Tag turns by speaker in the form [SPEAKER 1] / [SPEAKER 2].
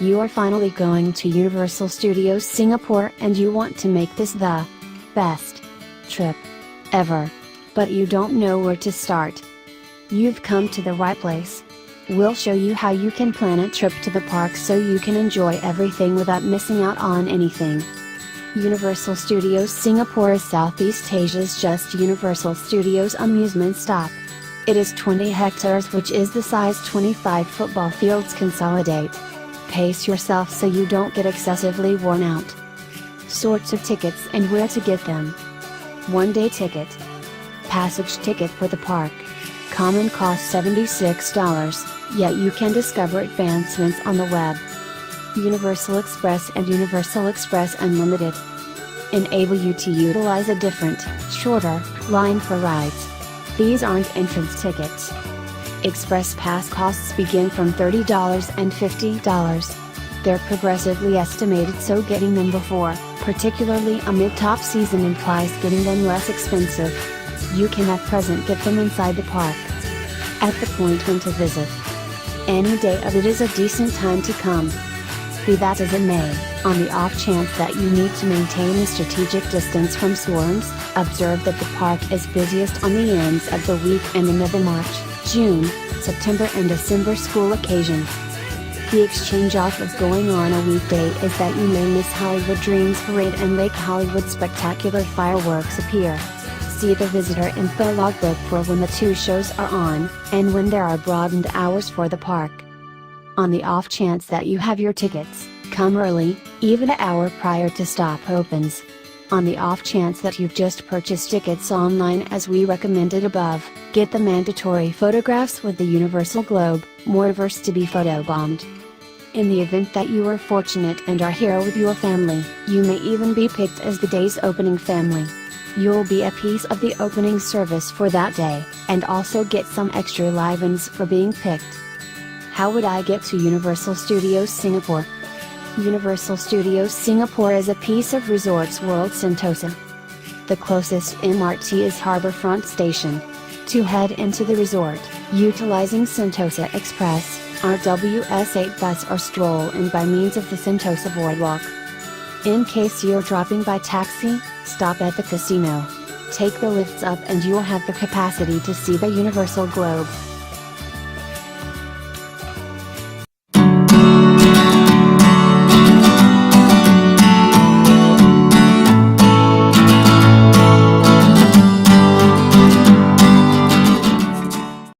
[SPEAKER 1] You are finally going to Universal Studios Singapore and you want to make this the best trip ever. But you don't know where to start. You've come to the right place. We'll show you how you can plan a trip to the park so you can enjoy everything without missing out on anything. Universal Studios Singapore is Southeast Asia's just Universal Studios amusement stop. It is 20 hectares, which is the size 25 football fields. Consolidate. Pace yourself so you don't get excessively worn out. Sorts of tickets and where to get them. 1-day ticket. Passage ticket for the park. Common cost $76, yet you can discover advancements on the web. Universal Express and Universal Express Unlimited enable you to utilize a different, shorter, line for rides. These aren't entrance tickets. Express Pass costs begin from $30 and $50. They're progressively estimated, so getting them before, particularly amid top season, implies getting them less expensive. You can at present get them inside the park. At the point when to visit. Any day of it is a decent time to come. Be that as it may, on the off chance that you need to maintain a strategic distance from swarms, observe that the park is busiest on the ends of the week and in the March, June, September and December school occasions. The exchange offers going on a weekday is that you may miss Hollywood Dreams Parade and Lake Hollywood spectacular fireworks appear. See the visitor info logbook for when the two shows are on, and when there are broadened hours for the park. On the off chance that you have your tickets, come early, even an hour prior to stop opens. On the off chance that you've just purchased tickets online as we recommended above, get the mandatory photographs with the Universal Globe, moreverse to be photobombed. In the event that you are fortunate and are here with your family, you may even be picked as the day's opening family. You'll be a piece of the opening service for that day, and also get some extra live-ins for being picked. How would I get to Universal Studios Singapore? Universal Studios Singapore is a piece of Resorts World Sentosa. The closest MRT is Harbourfront Station. To head into the resort, utilizing Sentosa Express, RWS8 bus or stroll in by means of the Sentosa Boardwalk. In case you're dropping by taxi, stop at the casino. Take the lifts up and you'll have the capacity to see the Universal Globe.